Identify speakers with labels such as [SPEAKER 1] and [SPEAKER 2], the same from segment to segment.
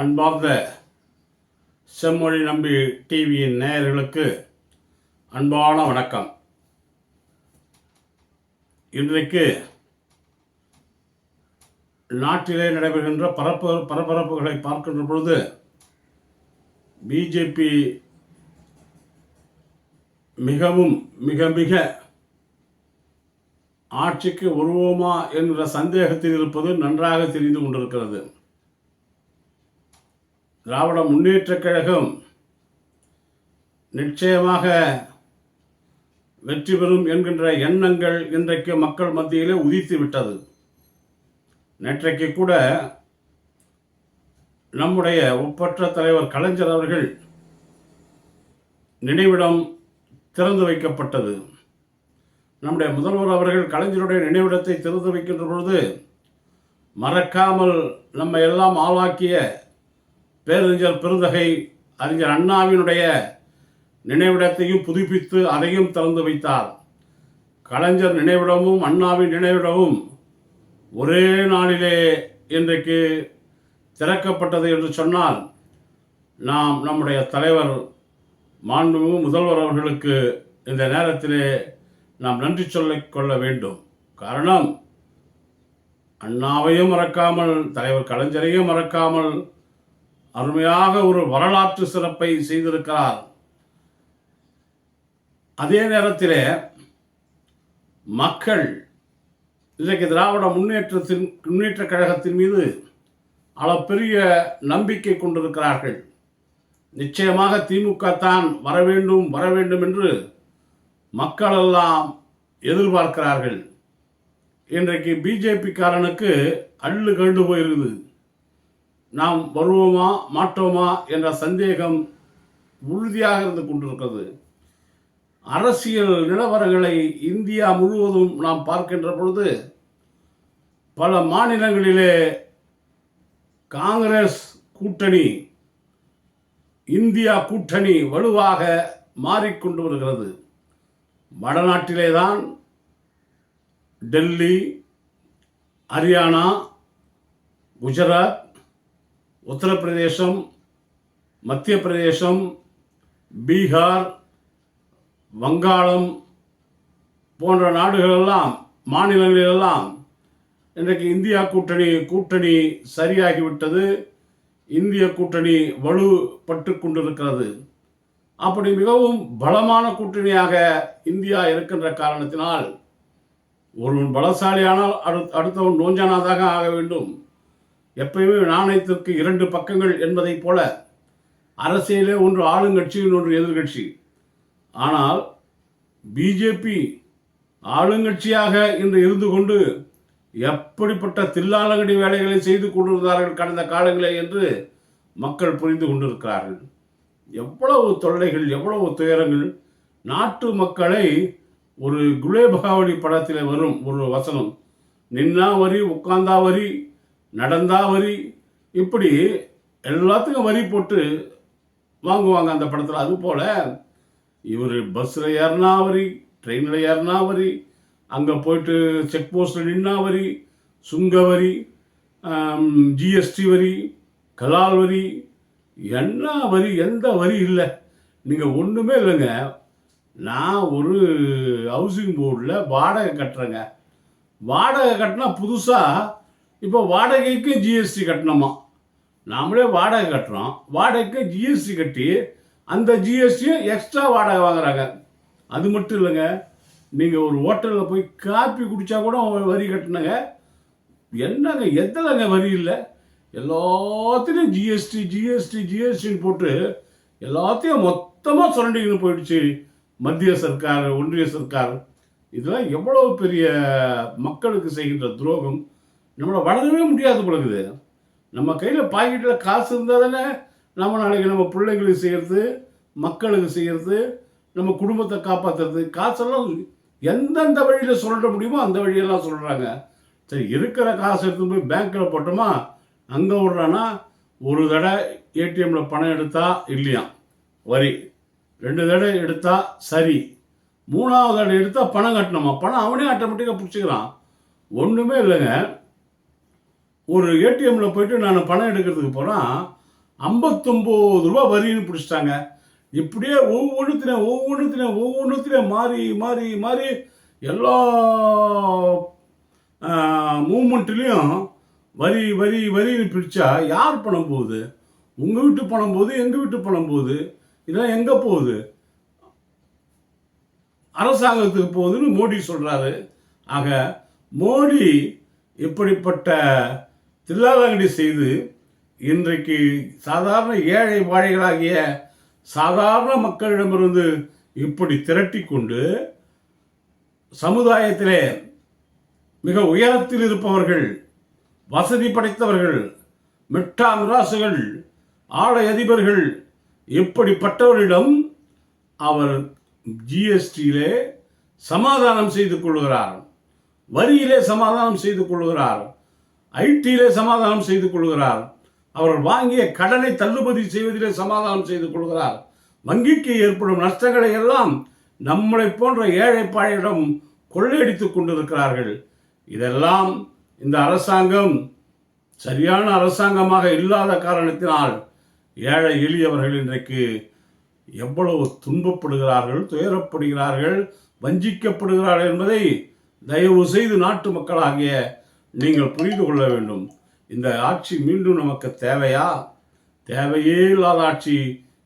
[SPEAKER 1] அன்பார்ந்த செம்மொழி நம்பி டிவியின் நேயர்களுக்கு அன்பான வணக்கம். இன்றைக்கு நாட்டிலே நடைபெறுகின்ற பரபரப்புகளை பார்க்கின்ற பொழுது பிஜேபி மிக மிக ஆட்சிக்கு வருவோமா என்ற சந்தேகத்தில் இருப்பது நன்றாக தெரிந்து கொண்டிருக்கிறது. திராவிட முன்னேற்றக் கழகம் நிச்சயமாக வெற்றி பெறும் என்கின்ற எண்ணங்கள் இன்றைக்கு மக்கள் மத்தியிலே உதித்து விட்டது. நேற்றைக்கு கூட நம்முடைய ஒப்பற்ற தலைவர் கலைஞர் அவர்கள் நினைவிடம் திறந்து வைக்கப்பட்டது. நம்முடைய முதல்வர் அவர்கள் கலைஞருடைய நினைவிடத்தை திறந்து வைக்கின்ற பொழுது மறக்காமல் நம்ம எல்லாம் ஆளாக்கிய பேரறிஞர் பெருந்தகை அறிஞர் அண்ணாவினுடைய நினைவிடத்தையும் புதுப்பித்து அதையும் திறந்து வைத்தார். கலைஞர் நினைவிடமும் அண்ணாவின் நினைவிடமும் ஒரே நாளிலே இன்றைக்கு திறக்கப்பட்டது என்று சொன்னால் நாம் நம்முடைய தலைவர் மாண்புமிகு முதல்வர் அவர்களுக்கு இந்த நேரத்திலே நாம் நன்றி சொல்லிக் கொள்ள வேண்டும். காரணம், அண்ணாவையும் மறக்காமல் தலைவர் கலைஞரையும் மறக்காமல் அருமையாக ஒரு வரலாற்று சிறப்பை செய்திருக்கிறார். அதே நேரத்தில் மக்கள் இன்றைக்கு திராவிட முன்னேற்ற கழகத்தின் மீது அளப்பெரிய நம்பிக்கை கொண்டிருக்கிறார்கள். நிச்சயமாக திமுக தான் வர வேண்டும் என்று மக்கள் எல்லாம் எதிர்பார்க்கிறார்கள். இன்றைக்கு பிஜேபிக்காரனுக்கு அள்ளு கண்டு போயிருக்குது. நாம் வருவோமா மாட்டோமா என்ற சந்தேகம் உறுதியாக இருந்து கொண்டிருக்கிறது. அரசியல் நிலவரங்களை இந்தியா முழுவதும் நாம் பார்க்கின்ற பொழுது பல மாநிலங்களிலே காங்கிரஸ் கூட்டணி, இந்தியா கூட்டணி வலுவாக மாறிக்கொண்டு வருகிறது. வடநாட்டிலே தான் டெல்லி, ஹரியானா, குஜராத், உத்தரப்பிரதேசம், மத்திய பிரதேசம், பீகார், வங்காளம் போன்ற நாடுகளெல்லாம் மாநிலங்களெல்லாம் இன்றைக்கு இந்தியா கூட்டணி சரியாகிவிட்டது. இந்திய கூட்டணி வலுப்பட்டு கொண்டிருக்கிறது. அப்படி மிகவும் பலமான கூட்டணியாக இந்தியா இருக்கின்ற காரணத்தினால் ஒருவன் பலசாலியானால் அடுத்தவன் நோஞ்சானாதாக ஆக வேண்டும். எப்பயுமே நாணயத்திற்கு இரண்டு பக்கங்கள் என்பதைப் போல அரசியலே ஒன்று ஆளுங்கட்சி, ஒன்று எதிர்கட்சி. ஆனால் பிஜேபி ஆளுங்கட்சியாக இன்று இருந்து கொண்டு எப்படிப்பட்ட தில்லாலங்கடி வேலைகளை செய்து கொண்டிருந்தார்கள் கடந்த காலங்களே என்று மக்கள் புரிந்து கொண்டிருக்கிறார்கள். எவ்வளவு தொல்லைகள், எவ்வளவு துயரங்கள். நாட்டு மக்களை ஒரு குலேபகாவலி படத்தில் வரும் ஒரு வசனம், நின்னா வரி, உட்கார்ந்தா வரி, நடந்தா வரி, இப்படி எல்லாத்துக்கும் வரி போட்டு வாங்குவாங்க அந்த படத்தில். அதுபோல் இவர் பஸ்ஸில் ஏறினா வரி, ட்ரெயினில் ஏறினா வரி, அங்கே போயிட்டு செக் போஸ்ட்டில் நின்னா வரி, சுங்க வரி, ஜிஎஸ்டி வரி, கலால் வரி, என்ன வரி, எந்த வரி இல்லை. நீங்கள் ஒன்றுமே இல்லைங்க. நான் ஒரு ஹவுசிங் போர்டில் வாடகை கட்டுறேங்க. வாடகை கட்டினா புதுசாக இப்போ வாடகைக்கு ஜிஎஸ்டி கட்டணுமா? நாமளே வாடகை கட்டுறோம், வாடகைக்கு ஜிஎஸ்டி கட்டி அந்த ஜிஎஸ்டியும் எக்ஸ்ட்ரா வாடகை வாங்குறாங்க. அது மட்டும் இல்லைங்க, நீங்கள் ஒரு ஹோட்டலில் போய் காப்பி குடித்தா கூட வரி கட்டினங்க. என்னங்க, எதில்ங்க வரி இல்லை? எல்லாத்தையும் ஜிஎஸ்டின்னு போட்டு எல்லாத்தையும் மொத்தமாக சுரண்டின்னு போயிடுச்சு மத்திய சர்க்கார், ஒன்றிய சர்க்கார். இதெல்லாம் எவ்வளவு பெரிய மக்களுக்கு செய்கின்ற துரோகம். நம்மளை வளரவே முடியாது பொழுது. நம்ம கையில் பாக்கெட்டில் காசு இருந்தால் தானே நம்ம நாளைக்கு நம்ம பிள்ளைங்களுக்கு செய்கிறது, மக்களுக்கு செய்கிறது, நம்ம குடும்பத்தை காப்பாற்றுறது. காசெல்லாம் எந்தெந்த வழியில் சொல்ல முடியுமோ அந்த வழியெல்லாம் சொல்கிறாங்க. சரி, இருக்கிற காசு எடுத்து போய் பேங்க்கில் போட்டோமா, அங்கே விட்றான்னா ஒரு தடவை ஏடிஎம்மில் பணம் எடுத்தா இல்லையா வரி, 2 தடவை எடுத்தா சரி, 3வது தடவை எடுத்தால் பணம் கட்டணுமா? பணம் அவனே ஆட்டோமேட்டிக்காக பிடிச்சிக்கிறான். ஒன்றுமே இல்லைங்க. ஒரு ஏடிஎம்மில் போயிட்டு நான் பணம் எடுக்கிறதுக்கு போனால் ரூபா வரின்னு பிடிச்சிட்டாங்க. இப்படியே ஒவ்வொன்றுத்திலையும் மாறி மாறி மாறி எல்லா மூமெண்ட்லேயும் வரி வரி வரின்னு பிடிச்சா யார் பணம் போகுது? உங்கள் வீட்டு பணம் போகுது, எங்கள் வீட்டு பணம் போகுது. இதெல்லாம் எங்கே போகுது? அரசாங்கத்துக்கு போகுதுன்னு மோடி சொல்கிறாரு. ஆக மோடி இப்படிப்பட்ட தில்லாலங்கடி செய்து இன்றைக்கு சாதாரண ஏழை வாழைகளாகிய சாதாரண மக்களிடமிருந்து இப்படி திரட்டி கொண்டு சமுதாயத்திலே மிக உயரத்தில் இருப்பவர்கள், வசதி படைத்தவர்கள், மிட்டா மிராசுகள், ஆடை அதிபர்கள் இப்படிப்பட்டவரிடம் அவர் ஜிஎஸ்டியிலே சமாதானம் செய்து கொள்கிறார், வரியிலே சமாதானம் செய்து கொள்கிறார், ஐடியிலே சமாதானம் செய்து கொள்கிறார், அவர்கள் வாங்கிய கடனை தள்ளுபடி செய்வதிலே சமாதானம் செய்து கொள்கிறார். வங்கிக்கு ஏற்படும் நஷ்டங்களை எல்லாம் நம்மளை போன்ற ஏழை பாழையிடம் கொள்ளையடித்துக் கொண்டிருக்கிறார்கள். இதெல்லாம் இந்த அரசாங்கம் சரியான அரசாங்கமாக இல்லாத காரணத்தினால் ஏழை எளியவர்கள் இன்றைக்கு எவ்வளவு துன்பப்படுகிறார்கள், துயரப்படுகிறார்கள், வஞ்சிக்கப்படுகிறார்கள் என்பதை தயவு செய்து நாட்டு மக்களாகிய நீங்கள் புரிந்து கொள்ள வேண்டும். இந்த ஆட்சி மீண்டும் நமக்கு தேவையா? தேவையே இல்லாத ஆட்சி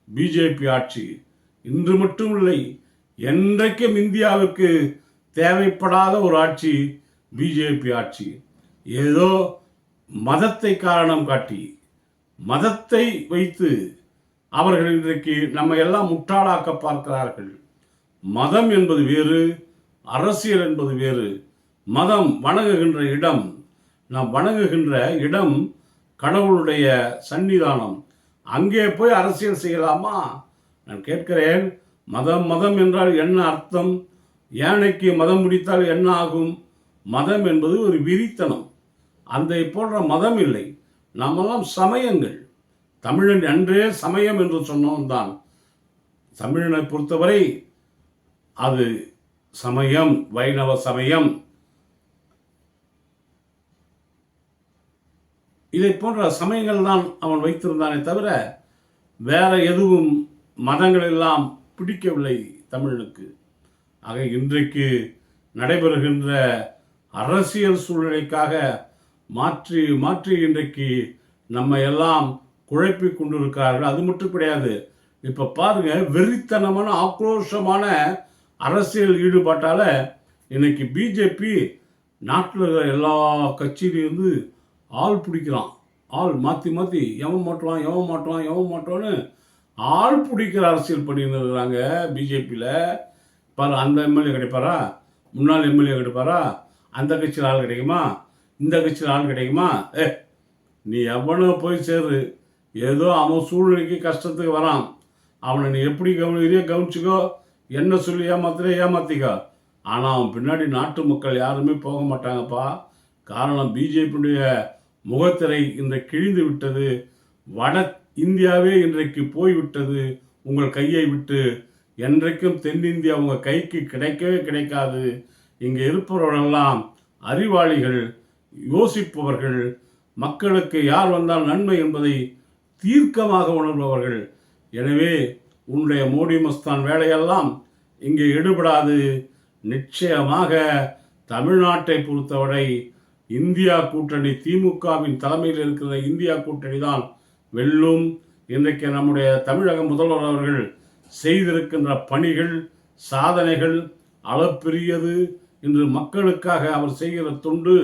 [SPEAKER 1] பிஜேபி ஆட்சி. இன்று மட்டும் இல்லை, என்றைக்கும் இந்தியாவிற்கு தேவைப்படாத ஒரு ஆட்சி பிஜேபி ஆட்சி. ஏதோ மதத்தை காரணம் காட்டி, மதத்தை வைத்து அவர்கள் இன்றைக்கு நம்ம எல்லாம் முட்டாளாக்க பார்க்கிறார்கள். மதம் என்பது வேறு, அரசியல் என்பது வேறு. மதம் வணங்குகின்ற இடம், நாம் வணங்குகின்ற இடம் கடவுளுடைய சன்னிதானம். அங்கே போய் அரசியல் செய்யலாமா? நான் கேட்கிறேன், மதம் மதம் என்றால் என்ன அர்த்தம்? யானைக்கு மதம் பிடித்தால் என்ன ஆகும்? மதம் என்பது ஒரு விரித்தனம். அந்த போன்ற மதம் இல்லை. நாமெல்லாம் சமயங்கள். தமிழன் அன்றே சமயம் என்று சொன்னோம் தான். தமிழனை பொறுத்தவரை அது சமயம், வைணவ சமயம். இதை போன்ற சமயங்கள் தான் அவன் வைத்திருந்தானே தவிர வேற எதுவும் மதங்கள் எல்லாம் பிடிக்கவில்லை தமிழனுக்கு. ஆக இன்றைக்கு நடைபெறுகின்ற அரசியல் சூழ்நிலைக்காக மாற்றி மாற்றி இன்றைக்கு நம்ம எல்லாம் குழப்பி கொண்டிருக்கிறார்கள். அது மட்டும் கிடையாது, இப்போ பாருங்க, வெறித்தனமான ஆக்ரோஷமான அரசியல் ஈடுபாட்டால் இன்னைக்கு பிஜேபி நாட்டில் இருக்கிற எல்லா கட்சியிலிருந்து ஆள் பிடிக்கிறான். ஆள் மாற்றி மாற்றி எவன் மாட்டுவான்னு ஆள் பிடிக்கிற அரசியல் பண்ணின்னு இருக்கிறாங்க பிஜேபியில். பாரு, அந்த எம்எல்ஏ கிடைப்பாரா, முன்னாள் எம்எல்ஏ கிடைப்பாரா, அந்த கட்சியில் ஆள் கிடைக்குமா, இந்த கட்சியில் ஆள் கிடைக்குமா? நீ எவனோ போய் சேரு, ஏதோ அவன் சூழ்நிலைக்கு கஷ்டத்துக்கு வரான், அவனை நீ எப்படி கவனிச்சுக்கோ, என்ன சொல்லி ஏமாத்திக்கோ. ஆனால் அவன் பின்னாடி நாட்டு மக்கள் யாருமே போக மாட்டாங்கப்பா. காரணம், பிஜேபியுடைய முகத்திரை இன்றைக்கு கிழிந்து விட்டது. வட இந்தியாவே இன்றைக்கு போய்விட்டது உங்கள் கையை விட்டு. என்றைக்கும் தென்னிந்தியா உங்கள் கைக்கு கிடைக்கவே கிடைக்காது. இங்கே இருப்பவர்களெல்லாம் அறிவாளிகள், யோசிப்பவர்கள், மக்களுக்கு யார் வந்தால் நன்மை என்பதை தீர்க்கமாக உணர்பவர்கள். எனவே உன்னுடைய மோடி மஸ்தான் வேலையெல்லாம் இங்கே எடுபடாது. நிச்சயமாக தமிழ்நாட்டை பொறுத்தவரை இந்தியா கூட்டணி, திமுகவின் தலைமையில் இருக்கிற இந்தியா கூட்டணி தான் வெல்லும். இன்றைக்கு நம்முடைய தமிழக முதல்வர் அவர்கள் செய்திருக்கின்ற பணிகள், சாதனைகள் அளப்பெரியது. இன்று மக்களுக்காக அவர் செய்கிற தொண்டு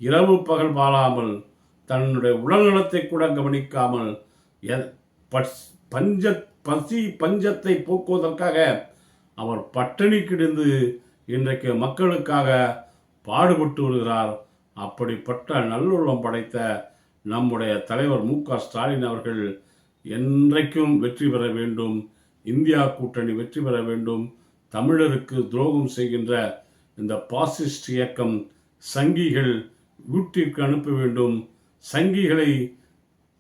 [SPEAKER 1] இரவு பகல் பாராமல், தன்னுடைய உடல்நலத்தை கூட கவனிக்காமல், பஞ்சத்தை போக்குவதற்காக அவர் பட்டினி கிடந்து இன்றைக்கு மக்களுக்காக பாடுபட்டு வருகிறார். அப்படிப்பட்ட நல்லுள்ளம் படைத்த நம்முடைய தலைவர் மு.க. ஸ்டாலின் அவர்கள் என்றைக்கும் வெற்றி பெற வேண்டும். இந்தியா கூட்டணி வெற்றி பெற வேண்டும். தமிழருக்கு துரோகம் செய்கின்ற இந்த பாசிஸ்ட் இயக்கம் சங்கிகள் வீட்டிற்கு அனுப்ப வேண்டும். சங்கிகளை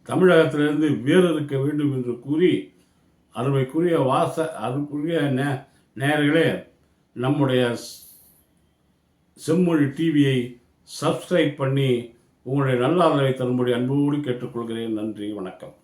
[SPEAKER 1] தமிழகத்திலிருந்து வேறு இருக்க வேண்டும் என்று கூறி, அதுக்குரிய நேயர்களே, நம்முடைய செம்மொழி டிவியை சப்ஸ்கிரைப் பண்ணி உங்களுடைய நல்ல ஆதரவை தரும்படி அன்போடு கேட்டுக்கொள்கிறேன். நன்றி, வணக்கம்.